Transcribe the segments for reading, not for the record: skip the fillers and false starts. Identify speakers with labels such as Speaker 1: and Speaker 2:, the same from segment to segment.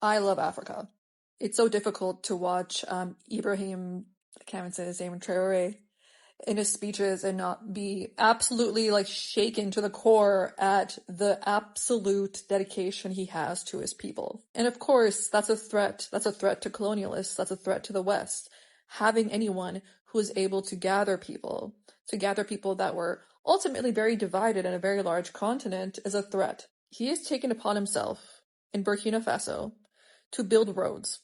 Speaker 1: I love Africa. It's so difficult to watch Ibrahim, I can't even say his name, Traoré, in his speeches and not be absolutely like shaken to the core at the absolute dedication he has to his people. And of course, that's a threat. That's a threat to colonialists. That's a threat to the West. Having anyone who is able to gather people that were ultimately very divided in a very large continent is a threat. He has taken upon himself in Burkina Faso to build roads.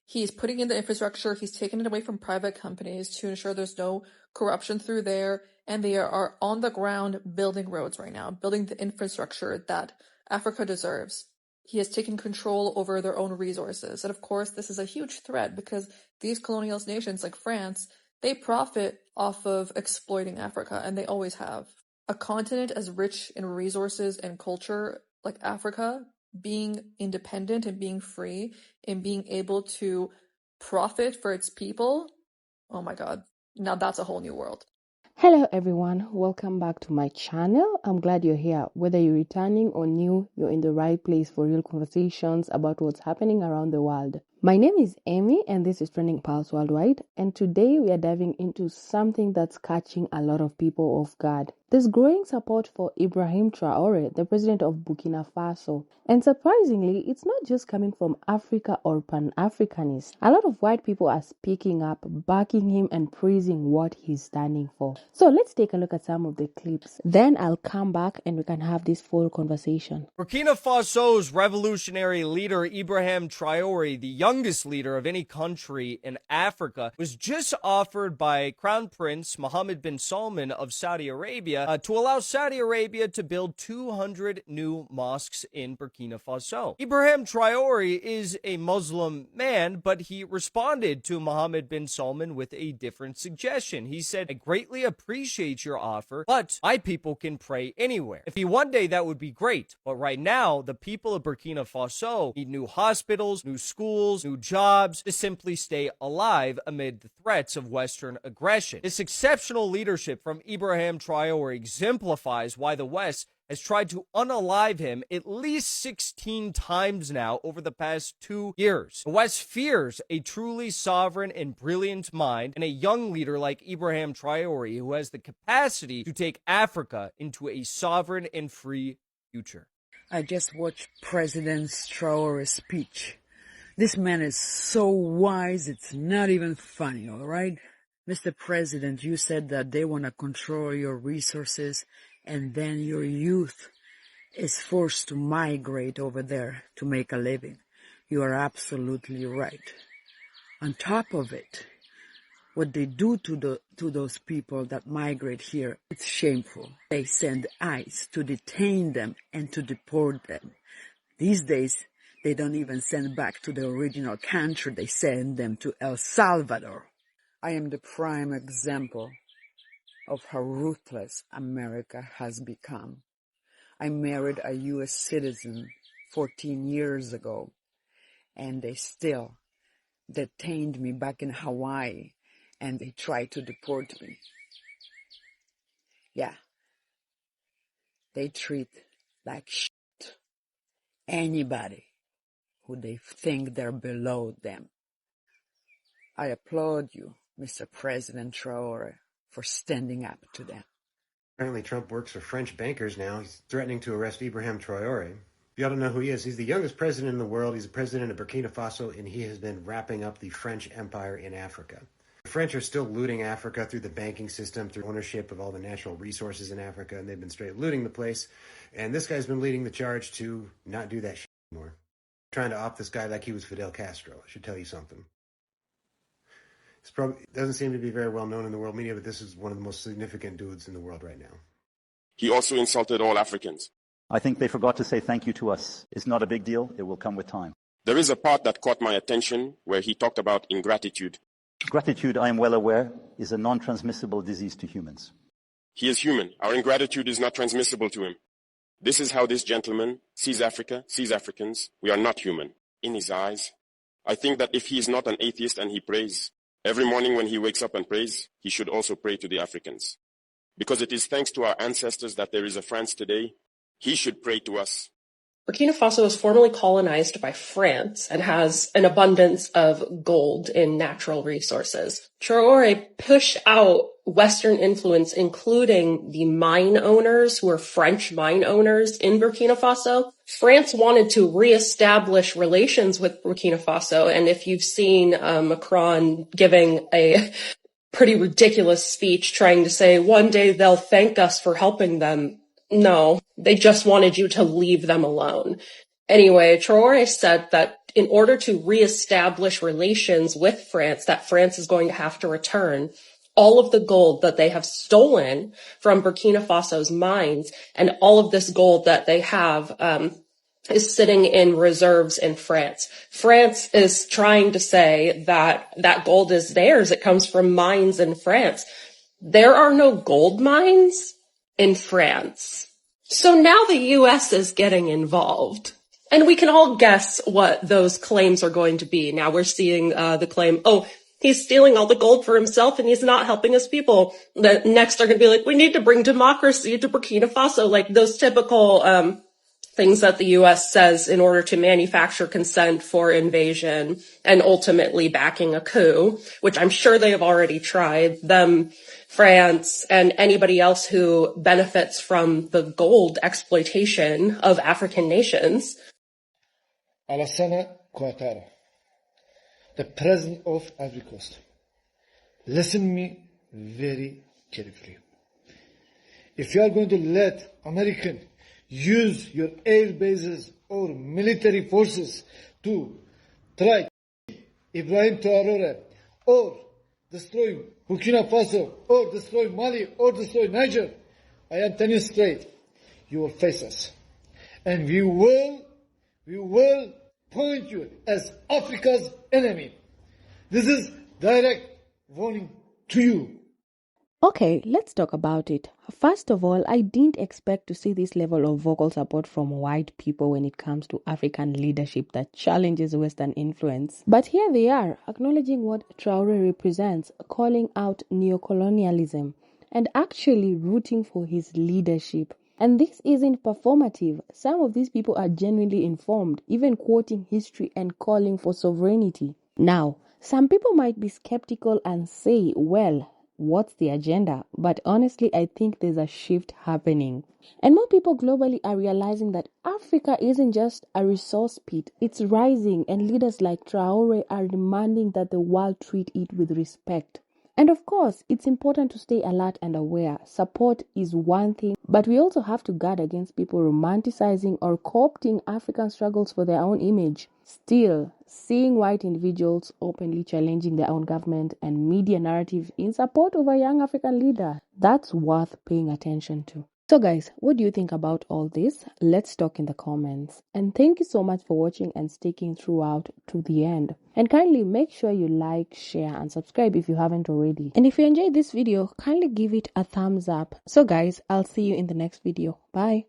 Speaker 1: He's putting in the infrastructure. He's taken it away from private companies to ensure there's no corruption through there. And they are on the ground building roads right now, building the infrastructure that Africa deserves. He has taken control over their own resources. And of course, this is a huge threat because these colonialist nations like France, they profit off of exploiting Africa, and they always have. A continent as rich in resources and culture like Africa, being independent and being free and being able to profit for its people, oh my God, now that's a whole new world.
Speaker 2: Hello everyone, welcome back to my channel. I'm glad you're here. Whether you're returning or new, you're in the right place for real conversations about what's happening around the world. My name is Amy and this is Trending Pulse Worldwide, and today we are diving into something that's catching a lot of people off guard. There's growing support for Ibrahim Traoré, the president of Burkina Faso. And surprisingly, it's not just coming from Africa or Pan-Africanists. A lot of white people are speaking up, backing him and praising what he's standing for. So let's take a look at some of the clips. Then I'll come back and we can have this full conversation.
Speaker 3: Burkina Faso's revolutionary leader Ibrahim Traoré, the youngest leader of any country in Africa, was just offered by Crown Prince Mohammed bin Salman of Saudi Arabia to allow Saudi Arabia to build 200 new mosques in Burkina Faso. Ibrahim Traoré is a Muslim man, but he responded to Mohammed bin Salman with a different suggestion. He said, "I greatly appreciate your offer, but my people can pray anywhere. If one day that would be great, but right now the people of Burkina Faso need new hospitals, new schools, new jobs to simply stay alive amid the threats of Western aggression." This exceptional leadership from Ibrahim Traoré exemplifies why the West has tried to unalive him at least 16 times now over the past 2 years. The West fears a truly sovereign and brilliant mind and a young leader like Ibrahim Traoré who has the capacity to take Africa into a sovereign and free future.
Speaker 4: I just watched President Traoré's speech. This man is so wise, it's not even funny, all right? Mr. President, you said that they want to control your resources and then your youth is forced to migrate over there to make a living. You are absolutely right. On top of it, what they do to those people that migrate here, it's shameful. They send ICE to detain them and to deport them. These days, they don't even send back to the original country. They send them to El Salvador. I am the prime example of how ruthless America has become. I married a U.S. citizen 14 years ago, and they still detained me back in Hawaii, and they tried to deport me. Yeah, they treat like shit anybody who they think they're below them. I applaud you, Mr. President Traoré, for standing up to them.
Speaker 5: Apparently Trump works for French bankers now. He's threatening to arrest Ibrahim Traoré. You ought to know who he is. He's the youngest president in the world. He's the president of Burkina Faso, and he has been wrapping up the French Empire in Africa. The French are still looting Africa through the banking system, through ownership of all the natural resources in Africa, and they've been straight looting the place. And this guy's been leading the charge to not do that shit anymore. Trying to opt this guy like he was Fidel Castro. I should tell you something. It doesn't seem to be very well known in the world media, but this is one of the most significant dudes in the world right now.
Speaker 6: He also insulted all Africans.
Speaker 7: I think they forgot to say thank you to us. It's not a big deal. It will come with time.
Speaker 6: There is a part that caught my attention where he talked about ingratitude.
Speaker 7: Gratitude, I am well aware, is a non-transmissible disease to humans.
Speaker 6: He is human. Our ingratitude is not transmissible to him. This is how this gentleman sees Africa, sees Africans. We are not human. In his eyes, I think that if he is not an atheist and he prays, every morning when he wakes up and prays, he should also pray to the Africans. Because it is thanks to our ancestors that there is a France today. He should pray to us.
Speaker 8: Burkina Faso was formerly colonized by France and has an abundance of gold in natural resources. Traoré pushed out Western influence, including the mine owners, who are French mine owners in Burkina Faso. France wanted to reestablish relations with Burkina Faso, and if you've seen Macron giving a pretty ridiculous speech trying to say one day they'll thank us for helping them, no, they just wanted you to leave them alone. Anyway, Traoré said that in order to reestablish relations with France, that France is going to have to return all of the gold that they have stolen from Burkina Faso's mines, and all of this gold that they have is sitting in reserves in France. France is trying to say that that gold is theirs. It comes from mines in France. There are no gold mines in France. So now the US is getting involved. And we can all guess what those claims are going to be. Now we're seeing the claim, oh, he's stealing all the gold for himself and he's not helping his people. The next they're going to be like, we need to bring democracy to Burkina Faso, like those typical things that the US says in order to manufacture consent for invasion and ultimately backing a coup, which I'm sure they have already tried. Them, France, and anybody else who benefits from the gold exploitation of African nations.
Speaker 9: Alassane Ouattara, the president of Ivory Coast. Listen me very carefully. If you are going to let American use your air bases or military forces to try Ibrahim Traoré or destroy Burkina Faso or destroy Mali or destroy Niger, I am telling you straight, you will face us. And we will point you as Africa's enemy. This is direct warning to you.
Speaker 2: Okay, let's talk about it. First of all, I didn't expect to see this level of vocal support from white people when it comes to African leadership that challenges Western influence. But here they are, acknowledging what Traoré represents, calling out neo-colonialism, and actually rooting for his leadership. And this isn't performative. Some of these people are genuinely informed, even quoting history and calling for sovereignty. Now, some people might be skeptical and say, well, what's the agenda? But honestly, I think there's a shift happening. And more people globally are realizing that Africa isn't just a resource pit, it's rising, and leaders like Traoré are demanding that the world treat it with respect. And of course, it's important to stay alert and aware. Support is one thing, but we also have to guard against people romanticizing or co-opting African struggles for their own image. Still, seeing white individuals openly challenging their own government and media narrative in support of a young African leader, that's worth paying attention to. So guys, what do you think about all this? Let's talk in the comments. And thank you so much for watching and sticking throughout to the end. And kindly make sure you like, share, and subscribe if you haven't already. And if you enjoyed this video, kindly give it a thumbs up. So guys, I'll see you in the next video. Bye.